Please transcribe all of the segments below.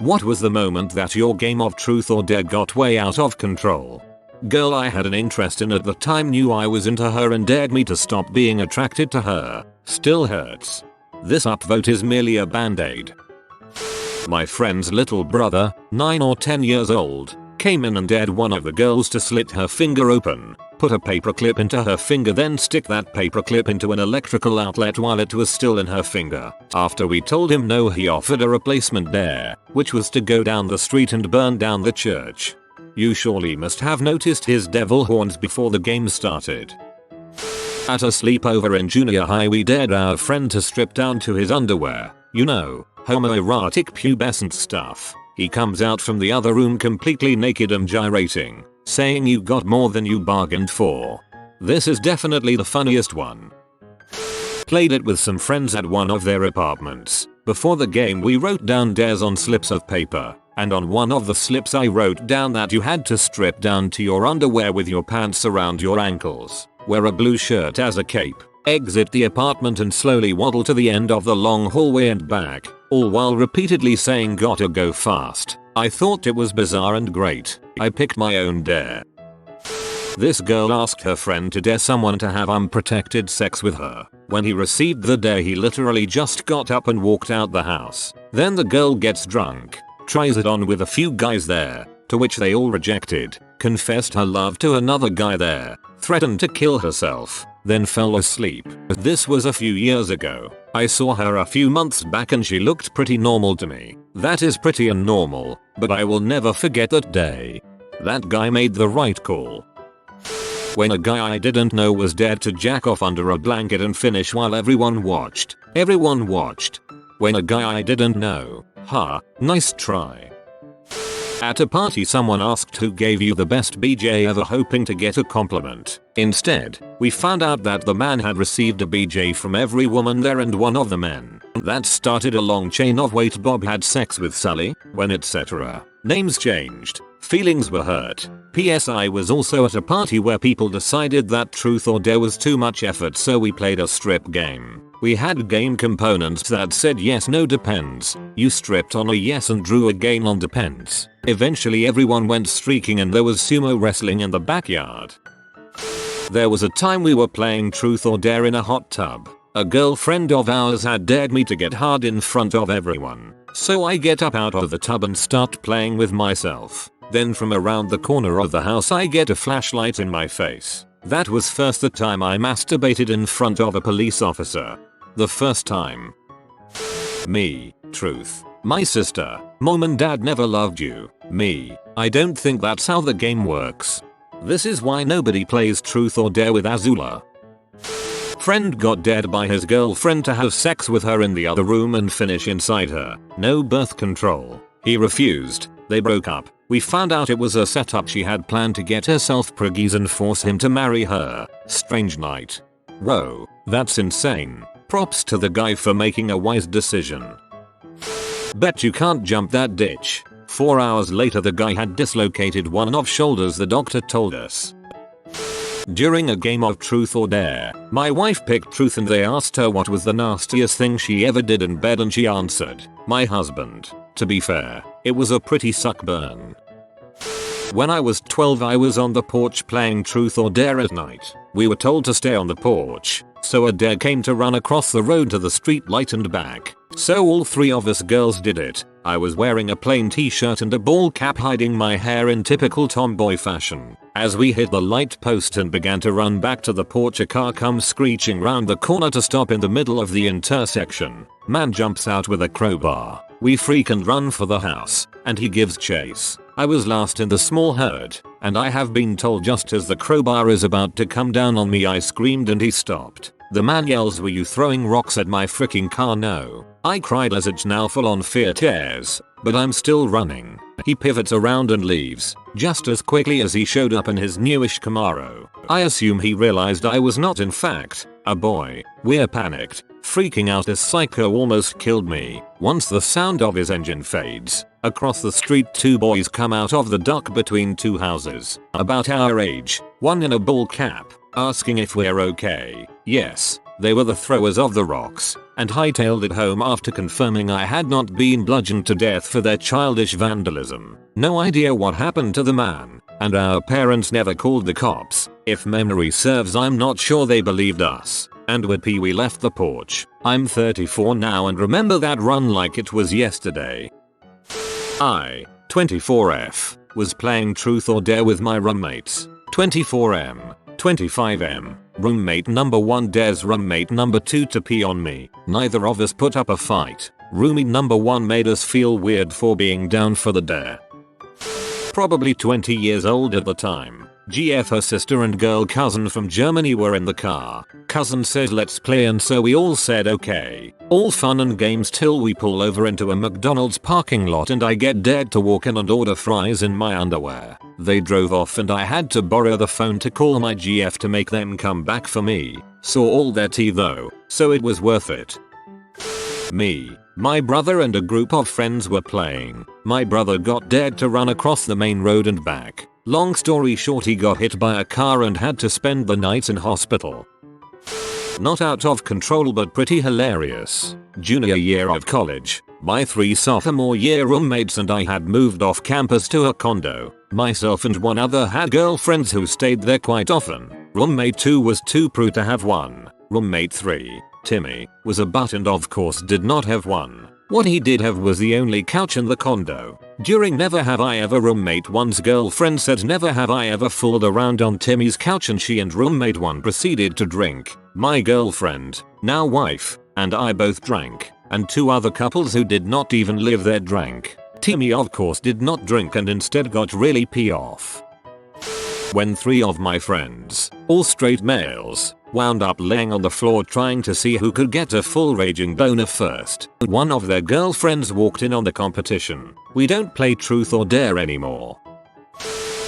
What was the moment that your game of truth or dare got way out of control? Girl I had an interest in at the time knew I was into her and dared me to stop being attracted to her. Still hurts. This upvote is merely a band-aid. My friend's little brother, 9 or 10 years old, came in and dared one of the girls to slit her finger open, put a paperclip into her finger, then stick that paperclip into an electrical outlet while it was still in her finger. After we told him no, he offered a replacement dare, which was to go down the street and burn down the church. You surely must have noticed his devil horns before the game started. At a sleepover in junior high, we dared our friend to strip down to his underwear. You know, homoerotic pubescent stuff. He comes out from the other room completely naked and gyrating, saying you got more than you bargained for. This is definitely the funniest one. Played it with some friends at one of their apartments. Before the game we wrote down dares on slips of paper, and on one of the slips I wrote down that you had to strip down to your underwear with your pants around your ankles, wear a blue shirt as a cape, exit the apartment and slowly waddle to the end of the long hallway and back, all while repeatedly saying gotta go fast. I thought it was bizarre and great. I picked my own dare. This girl asked her friend to dare someone to have unprotected sex with her. When he received the dare, he literally just got up and walked out the house. Then the girl gets drunk, tries it on with a few guys there, to which they all rejected, confessed her love to another guy there, threatened to kill herself, then fell asleep. This was a few years ago. I saw her a few months back and she looked pretty normal to me. That is pretty and normal, but I will never forget that day. That guy made the right call. When a guy I didn't know was dared to jack off under a blanket and finish while everyone watched. Everyone watched. When a guy I didn't know. Nice try. At a party someone asked who gave you the best BJ ever, hoping to get a compliment. Instead, we found out that the man had received a BJ from every woman there, and one of the men. That started a long chain of wait, Bob had sex with Sally, when etc. Names changed. Feelings were hurt. PS I was also at a party where people decided that truth or dare was too much effort, so we played a strip game. We had game components that said yes, no, depends. You stripped on a yes and drew a game on depends. Eventually everyone went streaking and there was sumo wrestling in the backyard. There was a time we were playing truth or dare in a hot tub. A girlfriend of ours had dared me to get hard in front of everyone. So I get up out of the tub and start playing with myself. Then from around the corner of the house I get a flashlight in my face. That was first the time I masturbated in front of a police officer. The first time. Me. Truth. My sister. Mom and dad never loved you. Me. I don't think that's how the game works. This is why nobody plays truth or dare with Azula. Friend got dared by his girlfriend to have sex with her in the other room and finish inside her. No birth control. He refused. They broke up. We found out it was a setup. She had planned to get herself preggies and force him to marry her. Strange night. Whoa, that's insane. Props to the guy for making a wise decision. Bet you can't jump that ditch. 4 hours later the guy had dislocated one of shoulders, the doctor told us. During a game of truth or dare, my wife picked truth and they asked her what was the nastiest thing she ever did in bed and she answered, my husband. To be fair, it was a pretty suck burn. When I was 12 I was on the porch playing truth or dare at night. We were told to stay on the porch, so a dare came to run across the road to the street light and back. So all 3 of us girls did it. I was wearing a plain t-shirt and a ball cap hiding my hair in typical tomboy fashion. As we hit the light post and began to run back to the porch, a car comes screeching round the corner to stop in the middle of the intersection. Man jumps out with a crowbar. We freak and run for the house, and he gives chase. I was last in the small herd, and I have been told just as the crowbar is about to come down on me I screamed and he stopped. The man yells, were you throwing rocks at my freaking car? No. I cried as it's now full on fear tears, but I'm still running. He pivots around and leaves, just as quickly as he showed up in his newish Camaro. I assume he realized I was not in fact a boy. We're panicked, freaking out as Psycho almost killed me. Once the sound of his engine fades, across the street 2 boys come out of the dock between 2 houses, about our age, one in a ball cap, asking if we're okay. Yes, They were the throwers of the rocks, and hightailed it home after confirming I had not been bludgeoned to death for their childish vandalism. No idea what happened to the man, and our parents never called the cops. If memory serves, I'm not sure they believed us. And with we left the porch. I'm 34 now and remember that run like it was yesterday. I, 24F, was playing truth or dare with my roommates. 24M, 25M, roommate number 1 dares roommate number 2 to pee on me. Neither of us put up a fight. Roomie number 1 made us feel weird for being down for the dare. Probably 20 years old at the time. GF, her sister and girl cousin from Germany were in the car. Cousin said let's play and so we all said okay. All fun and games till we pull over into a McDonald's parking lot and I get dared to walk in and order fries in my underwear. They drove off and I had to borrow the phone to call my GF to make them come back for me. Saw all their tea though, so it was worth it. Me, my brother and a group of friends were playing. My brother got dared to run across the main road and back. Long story short, he got hit by a car and had to spend the night in hospital. Not out of control but pretty hilarious. Junior year of college, my 3 sophomore year roommates and I had moved off campus to a condo. Myself and one other had girlfriends who stayed there quite often. Roommate 2 was too prude to have one. Roommate 3, Timmy, was a butt and of course did not have one. What he did have was the only couch in the condo. During Never Have I Ever, roommate 1's girlfriend said never have I ever fooled around on Timmy's couch and she and roommate 1 proceeded to drink. My girlfriend, now wife, and I both drank, and 2 other couples who did not even live there drank. Timmy of course did not drink and instead got really pee off. When 3 of my friends, all straight males, wound up laying on the floor trying to see who could get a full raging boner first. One of their girlfriends walked in on the competition. We don't play truth or dare anymore.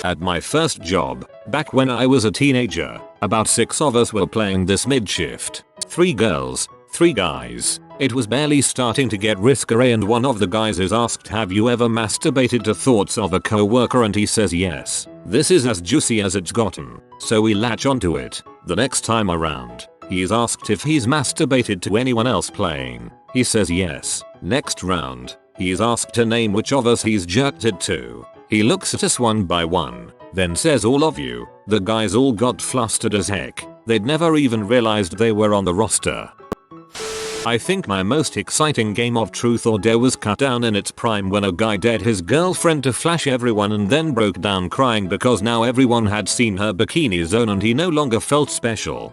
At my first job, back when I was a teenager, about 6 of us were playing this mid-shift. 3 girls, 3 guys. It was barely starting to get risque and one of the guys is asked, have you ever masturbated to thoughts of a coworker, and he says yes. This is as juicy as it's gotten, so we latch onto it. The next time around, he is asked if he's masturbated to anyone else playing. He says yes. Next round, he is asked to name which of us he's jerked it to. He looks at us one by one, then says all of you. The guys all got flustered as heck. They'd never even realized they were on the roster. I think my most exciting game of truth or dare was cut down in its prime when a guy dared his girlfriend to flash everyone and then broke down crying because now everyone had seen her bikini zone and he no longer felt special.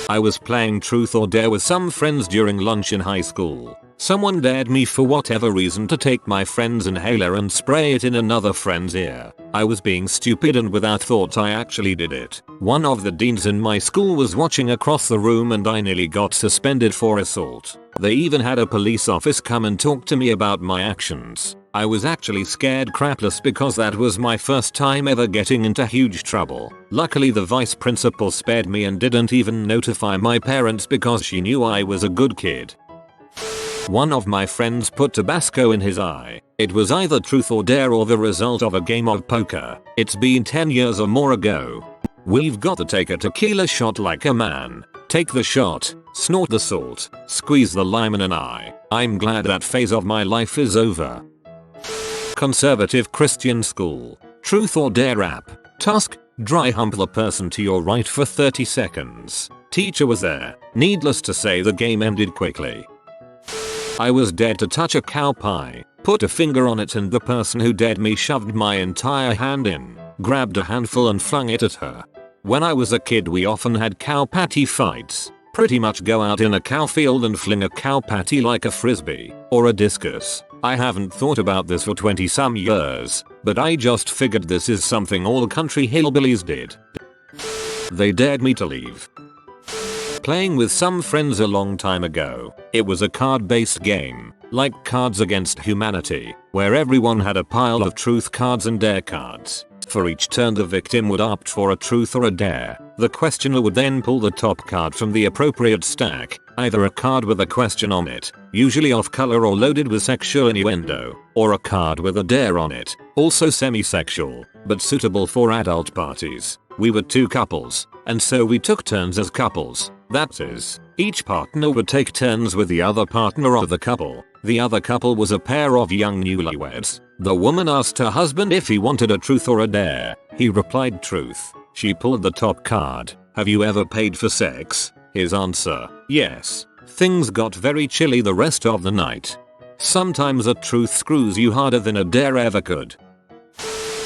I was playing truth or dare with some friends during lunch in high school. Someone dared me for whatever reason to take my friend's inhaler and spray it in another friend's ear. I was being stupid and without thought I actually did it. One of the deans in my school was watching across the room and I nearly got suspended for assault. They even had a police officer come and talk to me about my actions. I was actually scared crapless because that was my first time ever getting into huge trouble. Luckily the vice principal spared me and didn't even notify my parents because she knew I was a good kid. One of my friends put Tabasco in his eye. It was either truth or dare or the result of a game of poker. It's been 10 years or more ago. We've got to take a tequila shot like a man. Take the shot, snort the salt, squeeze the lime in an eye. I'm glad that phase of my life is over. Conservative Christian school. Truth or dare app. Task: dry hump the person to your right for 30 seconds. Teacher was there. Needless to say the game ended quickly. I was dared to touch a cow pie, put a finger on it and the person who dared me shoved my entire hand in, grabbed a handful and flung it at her. When I was a kid we often had cow patty fights. Pretty much go out in a cow field and fling a cow patty like a frisbee, or a discus. I haven't thought about this for 20 some years, but I just figured this is something all country hillbillies did. They dared me to leave. Playing with some friends a long time ago. It was a card-based game, like Cards Against Humanity, where everyone had a pile of truth cards and dare cards. For each turn the victim would opt for a truth or a dare. The questioner would then pull the top card from the appropriate stack, either a card with a question on it, usually off color or loaded with sexual innuendo, or a card with a dare on it, also semi-sexual, but suitable for adult parties. We were 2 couples, and so we took turns as couples. That is, each partner would take turns with the other partner of the couple. The other couple was a pair of young newlyweds. The woman asked her husband if he wanted a truth or a dare. He replied truth. She pulled the top card. Have you ever paid for sex? His answer, yes. Things got very chilly the rest of the night. Sometimes a truth screws you harder than a dare ever could.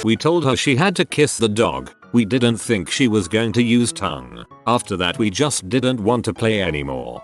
We told her she had to kiss the dog. We didn't think she was going to use tongue. After that we just didn't want to play anymore.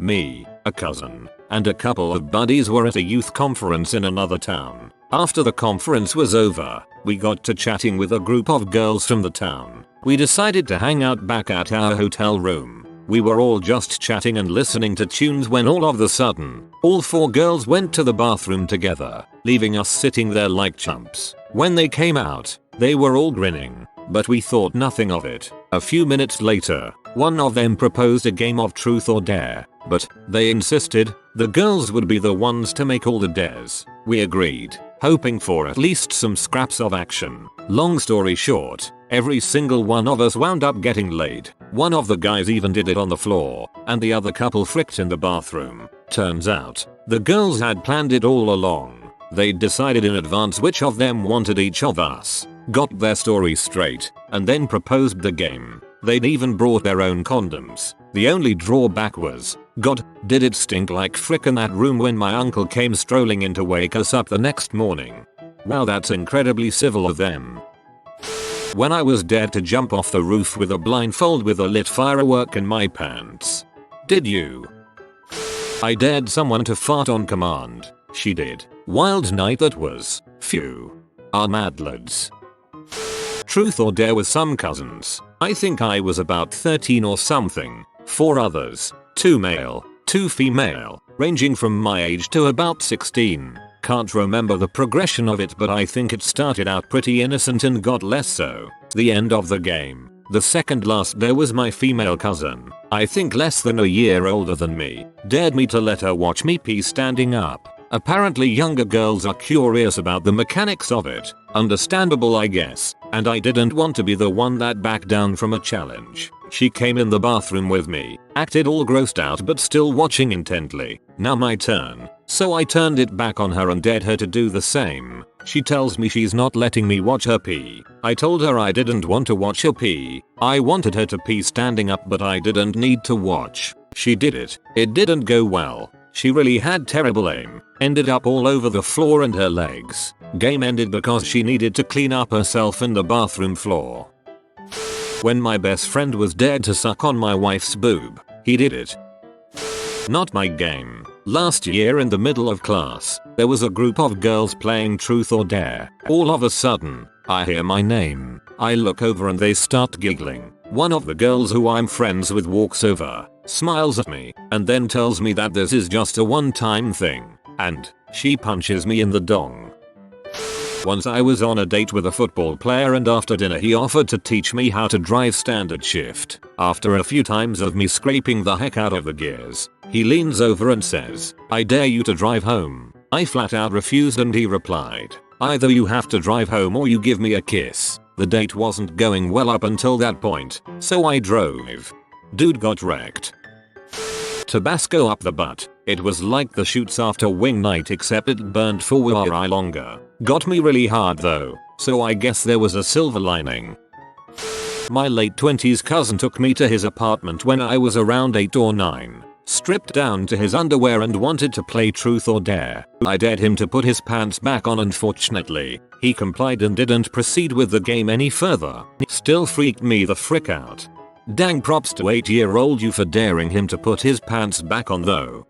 Me, a cousin, and a couple of buddies were at a youth conference in another town. After the conference was over, we got to chatting with a group of girls from the town. We decided to hang out back at our hotel room. We were all just chatting and listening to tunes when all of a sudden, all 4 girls went to the bathroom together, leaving us sitting there like chumps. When they came out, they were all grinning, but we thought nothing of it. A few minutes later, one of them proposed a game of truth or dare, but they insisted the girls would be the ones to make all the dares. We agreed, hoping for at least some scraps of action. Long story short, every single one of us wound up getting laid. One of the guys even did it on the floor, and the other couple fricked in the bathroom. Turns out, the girls had planned it all along. They'd decided in advance which of them wanted each of us, got their story straight, and then proposed the game. They'd even brought their own condoms. The only drawback was, God, did it stink like frick in that room when my uncle came strolling in to wake us up the next morning. Wow, that's incredibly civil of them. When I was dared to jump off the roof with a blindfold with a lit firework in my pants. Did you? I dared someone to fart on command. She did. Wild night that was. Phew. Our mad lads. Truth or dare with some cousins. I think I was about 13 or something. 4 others. 2 male, 2 female, ranging from my age to about 16. Can't remember the progression of it, but I think it started out pretty innocent and got less so. The end of the game. The second last day was my female cousin, I think less than a year older than me, dared me to let her watch me pee standing up. Apparently younger girls are curious about the mechanics of it. Understandable, I guess, and I didn't want to be the one that backed down from a challenge. She came in the bathroom with me, acted all grossed out but still watching intently. Now my turn. So I turned it back on her and dared her to do the same. She tells me she's not letting me watch her pee. I told her I didn't want to watch her pee. I wanted her to pee standing up, but I didn't need to watch. She did it. It didn't go well. She really had terrible aim. Ended up all over the floor and her legs. Game ended because she needed to clean up herself in the bathroom floor. When my best friend was dared to suck on my wife's boob, he did it. Not my game. Last year in the middle of class, there was a group of girls playing truth or dare. All of a sudden, I hear my name. I look over and they start giggling. One of the girls who I'm friends with walks over, smiles at me, and then tells me that this is just a one-time thing, and she punches me in the dong. Once I was on a date with a football player, and after dinner he offered to teach me how to drive standard shift. After a few times of me scraping the heck out of the gears, he leans over and says, "I dare you to drive home." I flat out refused and he replied, "Either you have to drive home or you give me a kiss." The date wasn't going well up until that point, so I drove. Dude got wrecked. Tabasco up the butt. It was like the shoots after wing night, except it burned for way longer. Got me really hard though, so I guess there was a silver lining. My late 20s cousin took me to his apartment when I was around 8 or 9. Stripped down to his underwear and wanted to play truth or dare. I dared him to put his pants back on. Unfortunately, he complied and didn't proceed with the game any further. Still freaked me the frick out. Dang props to 8-year-old you for daring him to put his pants back on though.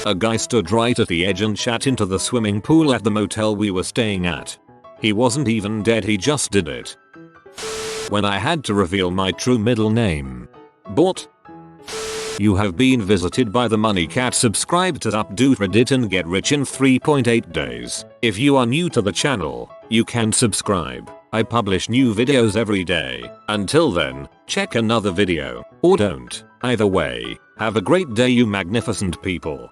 A guy stood right at the edge and shat into the swimming pool at the motel we were staying at. He wasn't even dead, he just did it. When I had to reveal my true middle name. Bought. You have been visited by the Money Cat. Subscribe to Updoot Reddit and get rich in 3.8 days. If you are new to the channel, you can subscribe. I publish new videos every day. Until then, check another video, or don't. Either way, have a great day you magnificent people.